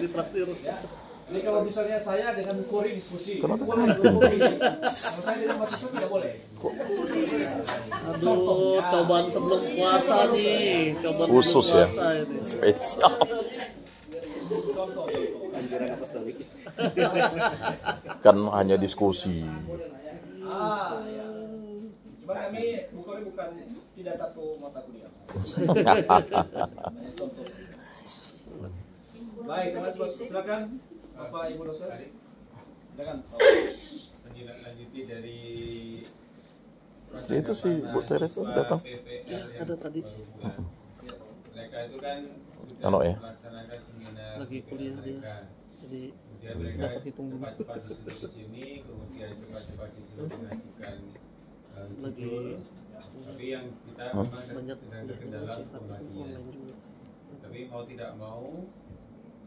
ditraktir. Jadi kalau misalnya saya dengan Kori diskusi, Kenapa boleh traktir? kalau saya dengan mahasiswa tidak boleh. Aduh, cobaan sebelum puasa nih. Cobaan Khusus sebelum ya, puasa ini. spesial. Contoh. Kan hanya diskusi. Ya. Sebab kami Kori bukan tidak satu mata kuliah. Contoh. Baik, terima kasih bos. Silakan Bapak Ibu dosen. Silakan. Menindaklanjuti dari Itu sih Bu Teres datang. Ya, ada tadi. Mereka itu kan Ano ya? melaksanakan seminar Lagi kuliah dia. mereka. Jadi Kemudian mereka udah terhitung dulu. cepat-cepat disuruh ke sini, kemudian cepat-cepat disuruh mengajukan Lagi judul. Tapi yang kita memang banyak sedang udah terkendala sifat pembagian. online juga. Tapi mau tidak mau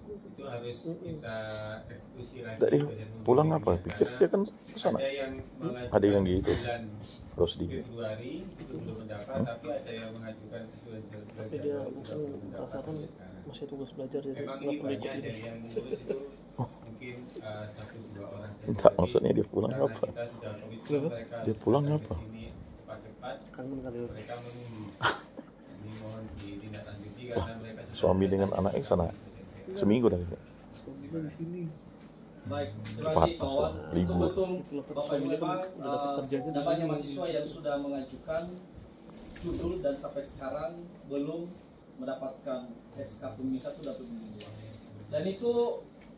itu harus kita eksekusi lagi. Tadi pulang apa? Pikir dia kan ke sana. Ada yang Ada yang gitu. bulan Terus sedikit. Februari itu belum mendapat, tapi ada yang mengajukan usulan Tapi dia bukan rata-rata masih tugas belajar jadi memang nggak ini perlu ikut banyak ini. dari yang ngurus itu mungkin 1-2 orang saja. Enggak, maksudnya dia pulang Karena apa? kita sudah komitmen Kenapa? mereka Dia pulang datang apa? ke sini cepat-cepat, Kangen kali. mereka menunggu. Ini mohon ditindaklanjuti karena mereka sudah Suami dengan anaknya sana seminggu dari sini. Suaminya di sini. Baik, terima Tepat, kasih kawan. libur. Betul, Itulah Bapak Ibu suaminya kan memang udah dapat kerjanya di namanya sini. mahasiswa yang sudah mengajukan judul dan sampai sekarang belum mendapatkan SK PMI 1 dan PMI 2. Dan itu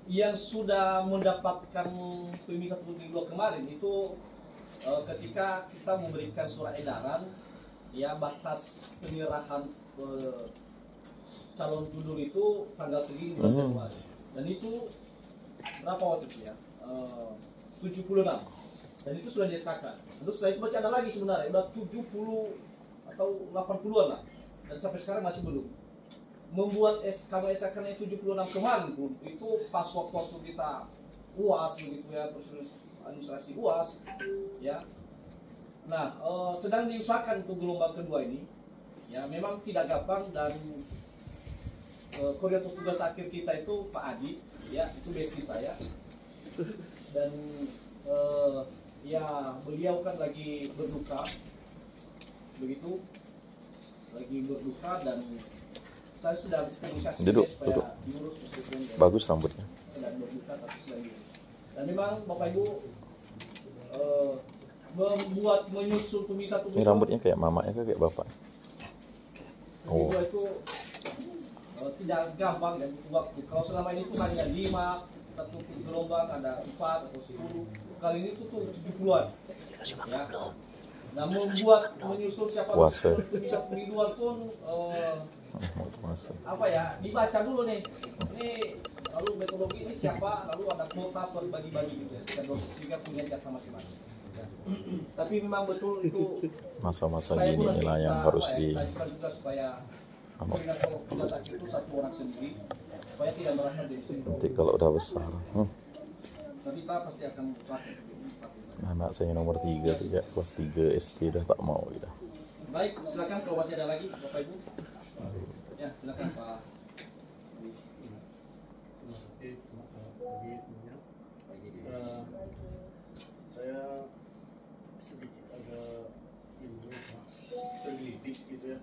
yang sudah mendapatkan PMI 1 PMI 2 kemarin itu ketika kita memberikan surat edaran ya batas penyerahan calon judul itu tanggal segini bulan Januari. Dan itu berapa waktu itu ya? 76. Dan itu sudah disahkan. Terus setelah itu masih ada lagi sebenarnya, udah 70 atau 80-an lah. Dan sampai sekarang masih belum. Membuat kami SK-nya 76 kemarin pun itu pas waktu kita UAS begitu ya, proses administrasi UAS ya. Nah, sedang diusahakan untuk gelombang kedua ini. Ya, memang tidak gampang dan koordinator tugas akhir kita itu Pak Adi, ya itu bestie saya. Dan ya beliau kan lagi berduka, begitu, lagi berduka dan saya sudah komunikasi Duduk, supaya duduk. diurus meskipun Bagus rambutnya. sedang berduka tapi sedang diurus. Dan memang Bapak Ibu membuat menyusun pemisah Ini rambutnya kayak mamanya kayak bapak. Oh. itu tidak gampang dan butuh waktu. Kalau selama ini tuh hanya 5, satu gelombang ada 4 atau 10. Kali ini tuh 70-an. Ya. Nah, membuat menyusul siapa Puasa. bisa pemiluan pun Puasa. apa ya dibaca dulu nih. Ini lalu metodologi ini siapa, lalu ada kuota per bagi-bagi gitu ya. Sehingga punya jatah masing-masing. Ya. Tapi memang betul itu Masa-masa gini inilah yang harus di juga supaya ano, koordinator tugas akhir itu satu orang sendiri supaya tidak merasa dari sini. nanti kalau udah besar. Tapi kita pasti akan usahakan. Anak saya nomor 3 tuh ya, kelas 3 SD udah tak mau gitu. Baik, silakan kalau masih ada lagi Bapak Ibu. Ya, silakan Pak. Terima kasih pagi semuanya. Saya sedikit agak tergelitik gitu ya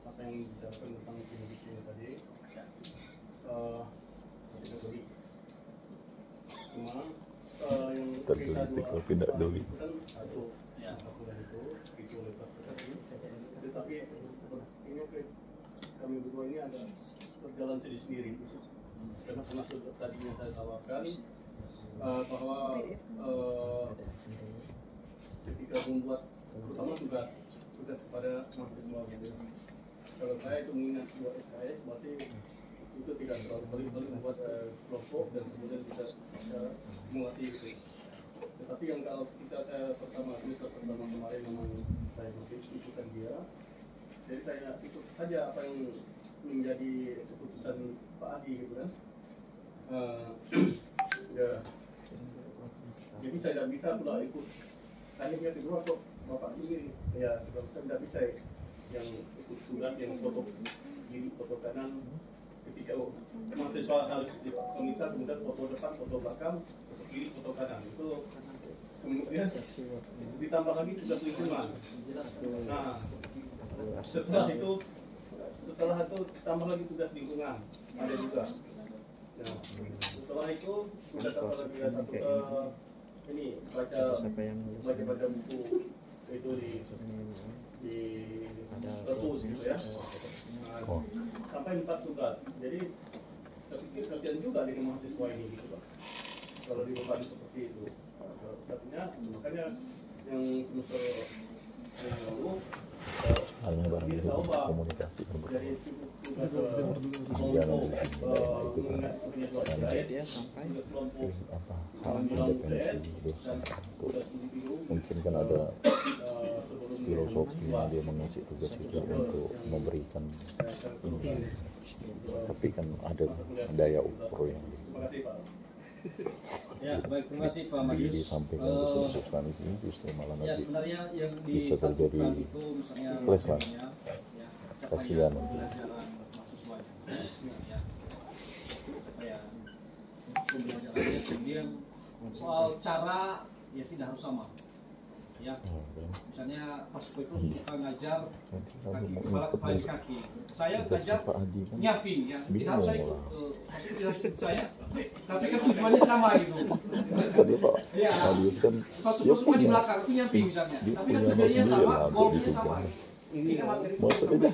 apa yang dibicarakan tentang pendidikan tadi. Kategori. Cuma yang Tergelitik tapi tidak doli. kan satu ya akuran itu oleh Pak ini. Tetapi ini kami berdua ini ada berjalan sendiri karena tadinya saya tawarkan bahwa ketika membuat terutama tugas kepada mahasiswa gitu. Kalau saya itu mengingat 2 SKS berarti itu tidak terlalu pelik membuat kelompok dan kemudian bisa mengerti itu. Tetapi yang kalau kita pertama kemarin memang saya masih ikutkan dia. Jadi saya ikut saja apa yang menjadi keputusan Pak Adi gitu kan. Ya. Jadi saya tidak bisa pula ikut. Akhirnya kedua kok Bapak sendiri ya saya tidak bisa yang ikut tugas yang foto kiri foto kanan ketika mahasiswa harus memisah kemudian foto depan, foto belakang, foto kiri, foto kanan itu kemudian ditambah lagi tugas lingkungan. Nah, setelah itu tambah lagi tugas lingkungan ada juga. Nah, setelah itu kita tambah lagi satu ini baca buku itu di perpus gitu ya. Nah, sampai 4 tugas. Jadi saya pikir kasihan juga dengan mahasiswa ini gitu Pak. Kalau dibebani seperti itu. Satunya makanya yang semester yang lalu halnya barang itu komunikasi kan dari kasihan dari sini itu kan karena Dia sampai apa hak independensi dosen itu mungkin kan ada filosofinya dia mengisi tugas itu untuk memberikan ini, tapi kan ada daya ukur yang Ya, baik, terima kasih Pak Madius. disampaikan ke substansi justru malah Ya, nanti sebenarnya yang bisa terjadi disatukan itu misalnya clash lah. ya, Kasihan. pembelajaran mahasiswa ya, capaian pembelajarannya, kemudian soal cara ya tidak harus sama ya. Misalnya Pak Suko itu suka ngajar kaki, kepala kaki. Saya ngajar Pak Adi kan nyamping ya, tidak harus saya ikut, Pak Suko tidak harus ikut saya, tapi kan tujuannya sama gitu. tadi Pak Ya, Adius kan Pak Suko suka di belakang itu nyamping misalnya, dia tapi kan punya tujuannya sendiri sama, lah untuk goalnya sama. ditugas. Ini kan materi Maksudnya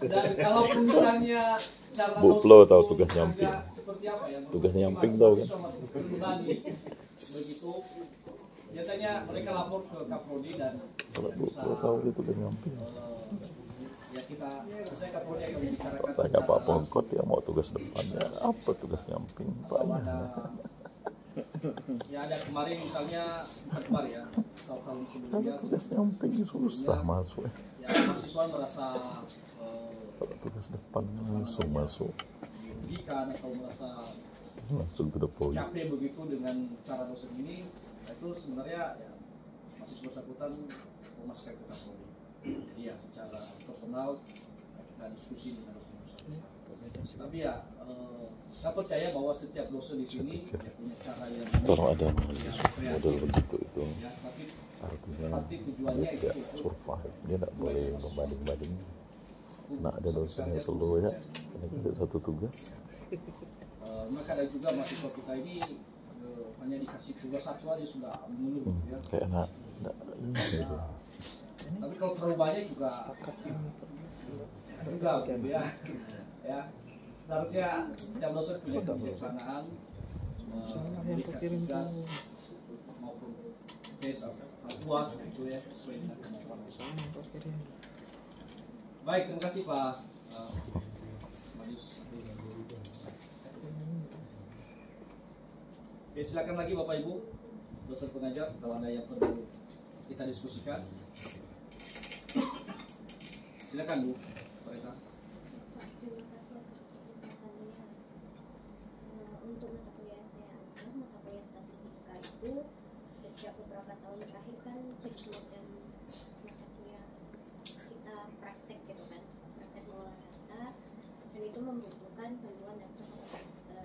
dan kalaupun misalnya cara Bu dosen Plo tahu itu tugas agak nyamping. seperti apa ya? Tugas nyamping tahu kan? Pribadi begitu. Biasanya mereka lapor ke Kaprodi dan kalau Bu bisa, Plo tahu dia tugas nyamping. ya kita, saya Kaprodi akan membicarakan Tanya Pak Pongkot dia mau tugas depannya apa tugas nyamping Pak kalau ya. ada ya ada kemarin misalnya kemarin ya tahun sebelumnya Kalau tugas nyamping susah masuk ya mahasiswa merasa kalau tugas depan langsung masuk dirugikan atau merasa langsung to the point. capek begitu dengan cara dosen ini, itu sebenarnya ya, mahasiswa bersangkutan memasukkan ke Kapolri. Jadi ya secara personal kita diskusi dengan dosen bersangkutan. Tapi ya saya percaya bahwa setiap dosen di sini ya, punya cara yang Kalau ada model begitu itu ya, tapi artinya pasti dia tujuannya tidak itu survive, dia tidak boleh membanding-banding. Nah ada dosen yang slow ya, ini kasih satu tugas. maka ada juga mahasiswa kita ini hanya dikasih tugas satu aja sudah mengeluh ya. Kayak anak gitu. Tapi kalau terlalu banyak juga enggak gitu ya. Ya. Seharusnya setiap dosen punya kebijaksanaan memberikan tugas maupun tes atau puas gitu ya sesuai dengan kemampuan. Baik, terima kasih Pak Madius. Oke, silakan lagi Bapak Ibu dosen pengajar kalau ada yang perlu kita diskusikan. Silakan Bu. Mereka. Terima kasih atas kesempatannya. Untuk mata kuliah yang saya ajar, mata kuliah statistika itu sejak beberapa tahun terakhir kan jadi semacam mata kuliah kita praktek gitu kan, praktek mengolah data, dan itu membutuhkan bantuan laptop atau komputer.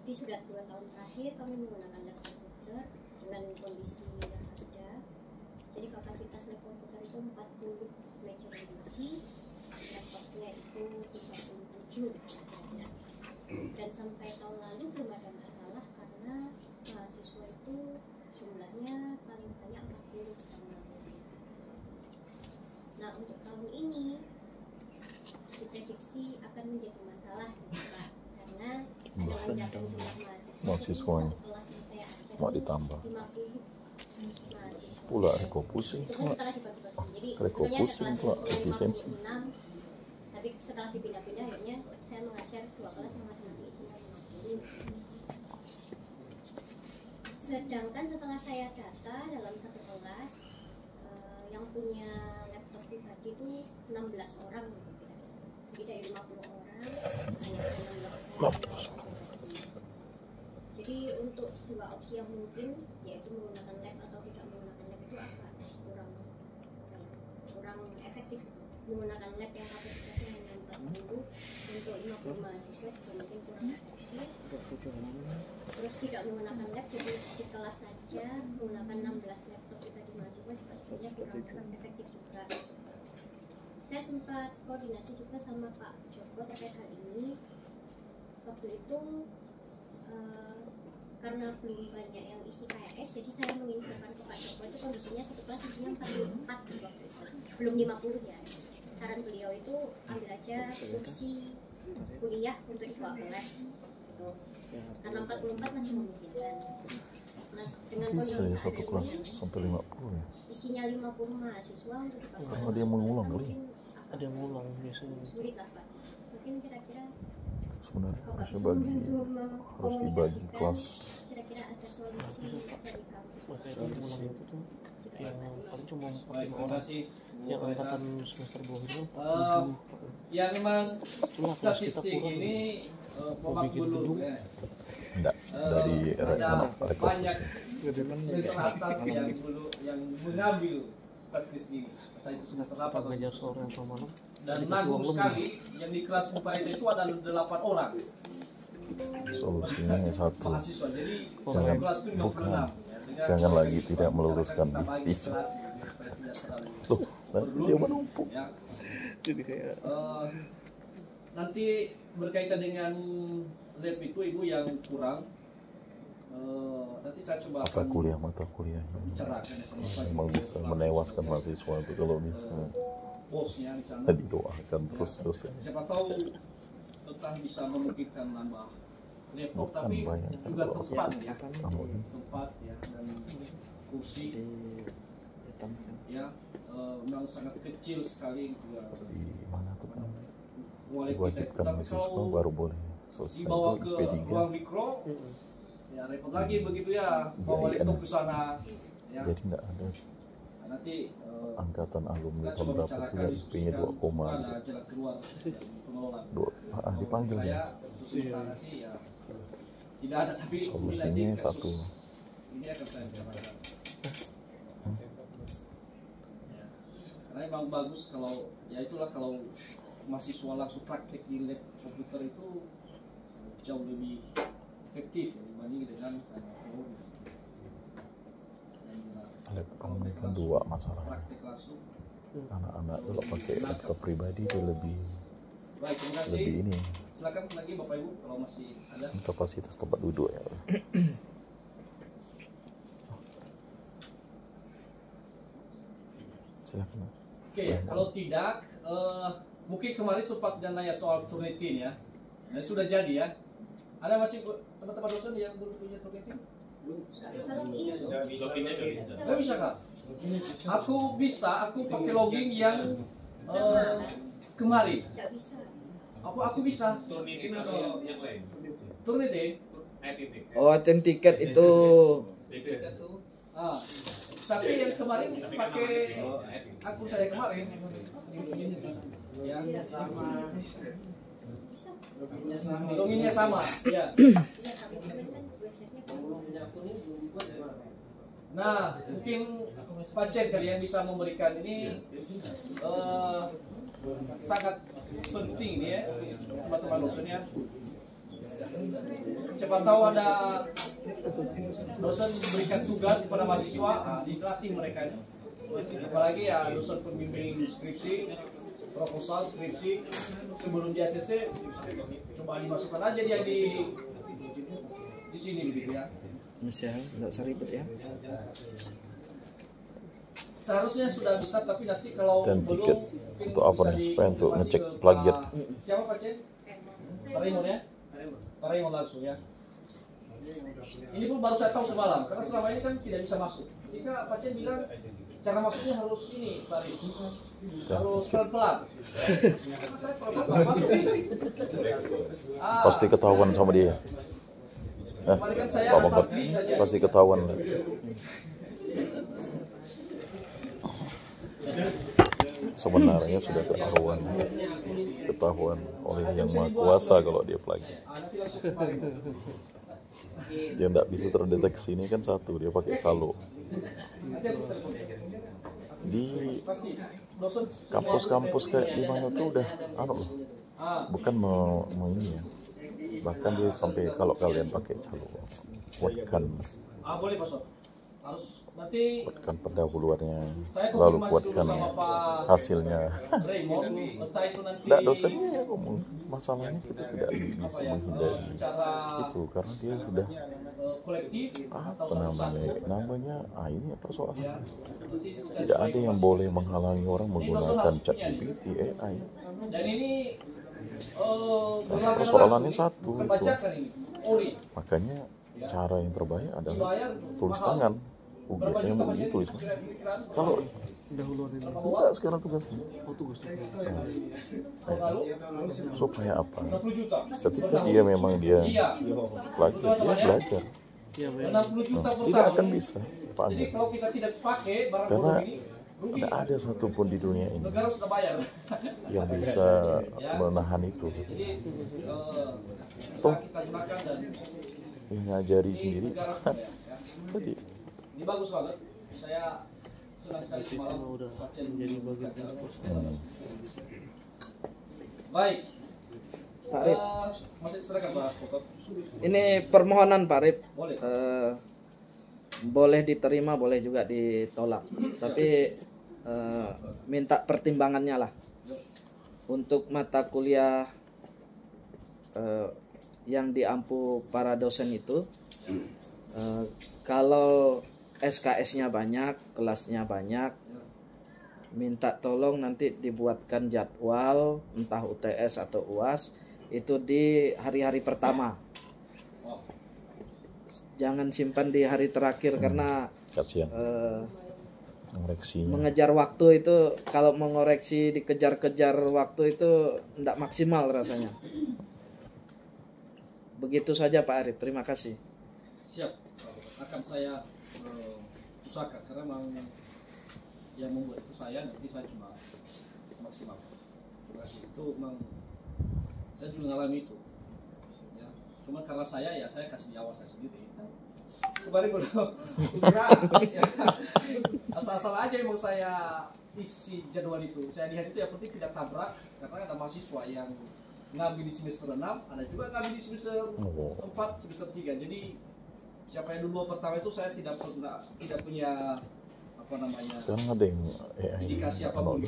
Jadi sudah 2 tahun terakhir kami menggunakan laptop komputer dengan kondisi yang ada. Jadi kapasitas lab komputer itu 40 meja reduksi, laptopnya itu 37 kira-kira. Dan sampai tahun lalu belum ada masalah karena mahasiswa itu jumlahnya paling banyak 40 tahun lalu. Nah untuk tahun ini diprediksi akan menjadi masalah gitu, Pak, karena ada lonjakan jumlah Mahasiswanya. Satu kelas yang saya ajar Mau itu ditambah 50 mahasiswa. pula reko pusing Itu kan setelah dibagi-bagi. Jadi Reko sebenarnya ada pusing kelas pula, yang efisiensi. 56, tapi setelah dipindah-pindah akhirnya saya mengajar 2 kelas yang masing-masing isinya 50. Sedangkan setelah saya data dalam satu kelas yang punya laptop pribadi itu 16 orang gitu kira-kira. Jadi dari 50 orang hanya ada 16 orang. Jadi untuk 2 opsi yang mungkin yaitu menggunakan lab atau tidak menggunakan lab itu agak kurang kurang efektif menggunakan lab yang kapasitasnya hanya 40 untuk 50 mahasiswa juga mungkin kurang efektif. Terus tidak menggunakan lab, jadi di kelas saja menggunakan 16 laptop pribadi mahasiswa juga sebenarnya kurang efektif juga. Saya sempat koordinasi juga sama Pak Joko terkait hal ini. Waktu itu karena belum banyak yang isi KRS, jadi saya menginfokan ke Pak Joko itu kondisinya satu kelas isinya 44 di waktu itu, belum 50 ya. Saran beliau itu ambil aja kursi kuliah untuk dibawa ke lab gitu. Karena 44 masih memungkinkan. Nah, dengan kondisi Saya saat satu kelas ini sampai 50 ya. isinya 50 mahasiswa untuk dipaksakan Karena dia mengulang kali. mungkin Ada yang ngulang biasanya. sulit lah Pak. Mungkin kira-kira Sebenarnya Bapak harusnya bisa bagi membantu harus dibagi mengkomunikasikan kelas. kira-kira ada solusi dari kampus Makanya yang ngulang itu tuh yang paling cuma 5 Baik, terima orang. kasih. Yang angkatan semester bawah itu kan Eh, 7. Ya memang Itulah kelas kita statistik kurang. ini babak bikin belur gedung. ya. Enggak, dari Ada anak rekor. banyak semester atas yang mengambil statistik ini. Entah itu semester Kita 8 belajar sore atau malam. dan kita nanggung pulang sekali yang di kelas Mufaida itu ada 8 orang Solusinya satu, mahasiswa. Jadi Jangan- satu kelas itu 56 bukan. ya. Sehingga Jangan lagi tidak meluruskan cara kita isu. tambah kelas gitu, supaya tidak terlalu Loh, nanti dia menumpuk. ya. Jadi kayak Nanti berkaitan dengan lab itu ibu yang kurang, nanti saya coba Mata akan kuliah, mata kuliahnya bicarakan ya sama Pak memang Joko. bisa menewaskan mahasiswa itu kalau bisa Bosnya di sana. didoakan terus dosen. Siapa tahu entah bisa memungkinkan nambah laptop, Bukan tapi banyak kan juga kalau tempat ya, tempat ya, dan kursi di hitam kan. ya, memang sangat kecil sekali juga Di mana tuh kan ruang lab kita itu. diwajibkan Tapi mahasiswa kalau baru boleh selesai dibawa itu ke IP3. ruang mikro ya repot lagi begitu ya, bawa Iya, laptop iya. ke sana ya. Jadi enggak ada Nah, nanti angkatan alumni kita tahun coba berapa tuh bicarakan, yang IP-nya 2 koma ada jalan keluar dari pengelola. dipanggil Saya ya. untuk sementara sih ya tidak ada, tapi ini Solusinya nanti kasus satu. ini akan saya bicarakan. Ya. Karena memang bagus kalau ya itulah, kalau mahasiswa langsung praktek di lab komputer itu jauh lebih efektif ya, dibanding dengan teori. Dan juga Lab kami kan dua masalah. praktek langsung. Anak-anak kalau pakai laptop pribadi dia lebih Baik, terima kasih. lebih ini Silakan lagi Bapak Ibu kalau masih ada. kapasitas tempat duduk ya. Silakan. Oke, kalau tidak, mungkin kemarin sempat nanya soal Turnitin ya. Nah, sudah jadi ya. Ada masih teman-teman dosen yang belum punya Turnitin? Nggak bisa Kak? Aku bisa, aku pakai login yang kemarin. Tidak bisa. Aku bisa. Turnitin atau yang lain? Turnitin. Oh, tiket itu Ah, tapi yang kemarin pakai akun saya kemarin. Ya, sama. Loginnya sama, ya. Ya, tapi kemarin kan websitenya Nah, mungkin Pak Chen kali yang bisa memberikan ini sangat penting ini ya, teman-teman dosen ya. Siapa tahu ada dosen memberikan tugas kepada mahasiswa, dilatih mereka ini. Apalagi ya dosen pembimbing skripsi, proposal skripsi, sebelum di ACC coba dimasukkan aja dia di sini begitu ya. Michelle, nggak seribet ya. Seharusnya sudah bisa, tapi nanti kalau Dan belum tiket mungkin untuk apa bisa nih? Supaya untuk dikonfirmasi ngecek ke plagiat. Pak- Siapa Pak Cen? Pak Raymond ya? Pak Raymond langsung ya. Ini pun baru saya tahu semalam, karena selama ini kan tidak bisa masuk. Jika Pak Cen bilang cara masuknya harus ini, Pak Raymond. Harus pelan-pelan. Karena saya pelan-pelan masuk ini. Pasti ketahuan sama dia. Kemarin kan saya Pak asal Bapak klik saja. pasti ketahuan. Sebenarnya sudah ketahuan oleh yang maha kuasa kalau dia plagiat. Nanti langsung kemarin. Dia tidak bisa terdeteksi ini kan satu, dia pakai calo. Nanti aku telepon. Aku di Pasti. Dosen kampus-kampus kayak di mana tuh udah bukan mau ini ya, bahkan dia sampai kalau kalian pakai calo kuatkan boleh Pak Sob. Harus nanti pendahuluannya, saya lalu konfirmasi dulu kuatkan sama Pak hasilnya. Raymond, entah itu nanti Tidak, dosennya ya ngomong masalahnya kita tidak bisa menghindari secara itu karena dia sudah kolektif apa namanya ini persoalan. ya. Tidak ada yang boleh menghalangi orang menggunakan ChatGPT, AI. Dan ini Persoalannya satu bukan itu. bacakan ini. Ori. Makanya cara yang terbaik adalah Dibayar tulis mahal. tangan. Berapa UGM juta masih tulis. kira-kira? Kalau Dahuluan ini. enggak sekarang tugasnya Oh tugas tuh. Tahun lalu supaya apa? 60 juta. Ketika dia memang dia Iya. belajar, dia belajar. Iya, 60 juta per Tidak tahun. akan bisa, Pak Jadi Angga. kalau kita tidak pakai barang Karena bodong ini, rugi. tidak ada satupun di dunia ini Negara sudah bayar. yang bisa menahan itu. Jadi bisa Toh. kita gunakan dan Yang ngajari sendiri negara sudah bayar. Ya. tadi. Ini bagus banget. Saya senang sekali semalam Karena udah baca menjadi bagian dari proses. Baik. Pak Rip, Masih silakan Pak Pokok. ini permohonan Pak Rip. Boleh. Boleh diterima, boleh juga ditolak. Tapi minta pertimbangannya lah. Untuk mata kuliah yang diampu para dosen itu, kalau SKS-nya banyak, kelasnya banyak, minta tolong nanti dibuatkan jadwal, entah UTS atau UAS, itu di hari-hari pertama. Jangan simpan di hari terakhir karena Kasihan koreksinya. mengejar waktu itu, kalau mengoreksi dikejar-kejar waktu itu tidak maksimal rasanya. Begitu saja Pak Arif, terima kasih. Siap. Akan saya usahakan karena memang yang membuat itu saya, nanti saya cuma maksimal. Terima kasih. Itu memang saya juga mengalami itu. Ya. Cuma karena saya kasih nyawa saya sendiri. Kemarin ya, asal-asal aja emang saya isi jadwal itu. Saya lihat itu yang penting tidak tabrak karena ada mahasiswa yang ngambil di semester 6, ada juga ngambil di semester 4, semester 3. Jadi siapa yang dulu pertama itu saya tidak punya apa namanya Sekarang ada yang AI indikasi apapun.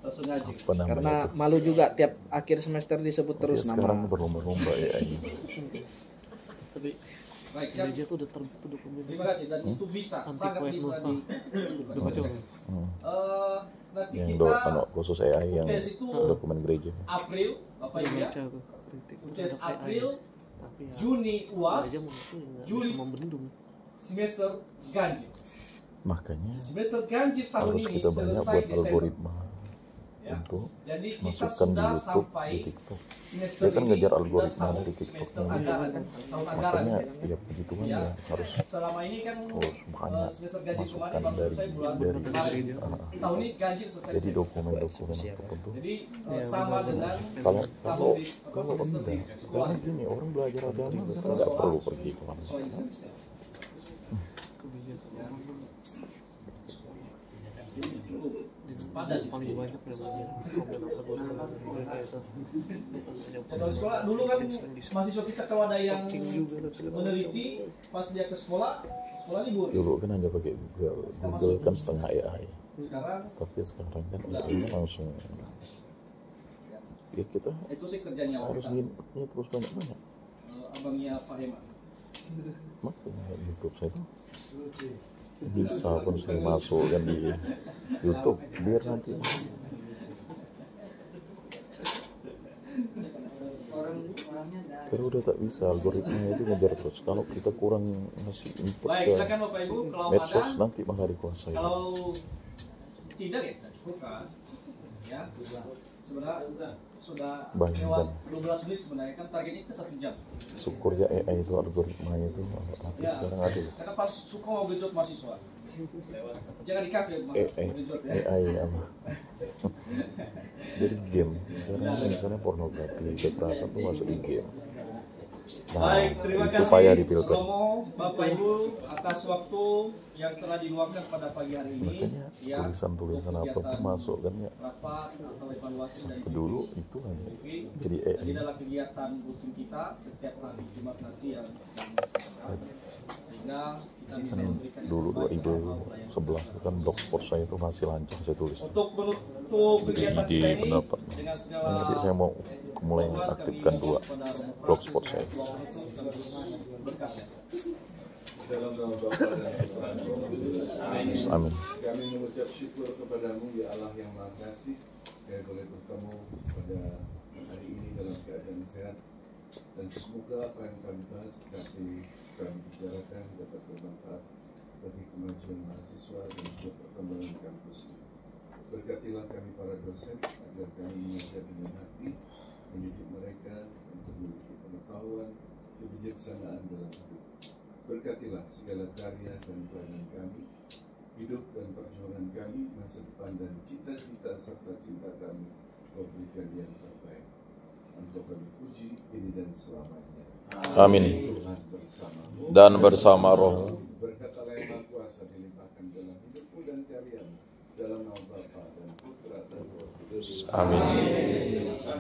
Langsung aja. apa namanya Karena itu. malu juga tiap akhir semester disebut terus Dia sekarang nama. berlomba-lomba AI. Tapi Baik, siap. gereja tuh udah terbukti dokumen. Terima kasih dan itu bisa Anti sangat quiet bisa lupa. di Udah baca belum? nanti Yang kita khusus AI yang UTS itu dokumen gereja. April Bapak Ibu ya. Baca tuh kritik. UTS terhadap AI. April, Tapi ya, Juni UAS, gereja mengaku nggak Juli. bisa membendung. semester ganjil. Makanya Semester ganjil tahun harus ini kita banyak selesai buat Desember. algoritma Ya. untuk Jadi kita masukkan di sudah YouTube, sampai di TikTok. semester Dia kan ini ngejar udah algoritma tahu dari TikTok. semester anggaran kan, tahun anggaran. Makanya ya puji Tuhan Ya. ya harus Selama ini kan banyak semester ganjil masukan kemarin baru selesai bulan dari kemarin. Tahun ini ganjil selesai. jadi dokumen-dokumen tertentu. Jadi sama dengan Kalau tahun di kalau semester di enggak, sekolah. karena gini orang belajar agama sekarang nggak perlu pergi ke mana. Soal Indonesia. Kebijakan Jadi cukup padat. paling banyak ya belajar komen apa gue rekayasa. Jadwal sekolah dulu kan mahasiswa kita kalau ada yang Searching juga lah, segala macam. meneliti pas dia ke sekolah libur. Dulu kan hanya pakai Google kan setengah AI. Sekarang Tapi sekarang kan AI-nya langsung ya kita itu sih kerjanya harus orang. nginputnya terus banyak-banyak. Abangnya Pak Hemat. Makanya YouTube saya tuh bisa pun saya masukkan di YouTube biar nanti kalau udah tak bisa algoritmanya itu ngejar terus. Kalau kita kurang ngasih input Baik, ke silakan Bapak Ibu kalau medsos ada, nanti malah dikuasai. kalau tidak ya kita cukupkan. Ya. Sebenarnya sudah Bayangkan. lewat 12 menit sebenarnya kan targetnya kita 1 jam. Syukur ya AI itu algoritmanya itu tapi Ya. sekarang ada Karena pas suka mau gejot mahasiswa. Jangan di kafe mau gejot ya. AI apa dari game sekarang misalnya pornografi kekerasan tuh masuk di game Nah, Baik, terima itu kasih payah dipilter. Romo, Bapak Ibu atas waktu yang telah diluangkan pada pagi hari ini. Makanya Ya, tulisan-tulisan untuk apa pun kegiatan masuk kan ya. rapat atau evaluasi dari Dulu itu kan jadi Jadi adalah kegiatan rutin kita setiap hari Jumat nanti yang sehingga kita bisa kan memberikan dulu yang terbaik dalam aula yang 2011 itu kan blogspot saya itu masih lancar saya tulis. untuk menutup kegiatan kita Ide ini pendapat. dengan segala Nanti saya mau mulai aktifkan 2 blogspot saya. Dalam nama Bapa dan Putra dan Roh Kudus. Amin. Kami mengucap syukur kepadamu ya Allah yang Maha Kasih, kami boleh bertemu pada hari ini dalam keadaan sehat, dan semoga apa yang kami bahas tapi kami bicarakan dapat bermanfaat bagi kemajuan mahasiswa dan juga perkembangan kampus ini. Berkatilah kami para dosen agar kami mengajar dengan hati, mendidik mereka untuk memiliki pengetahuan, kebijaksanaan dalam hidup. Berkatilah segala karya dan pelayanan kami, hidup dan perjuangan kami, masa depan dan cita-cita serta cinta kami. Kau berikan yang terbaik. Engkau kami puji ini dan selamanya. Amin. Tuhan bersamamu Dan bersama rohmu. berkat Allah yang Maha Kuasa dilimpahkan dalam hidupmu dan kalian, dalam nama Bapa dan Putra dan Roh Kudus. Amin.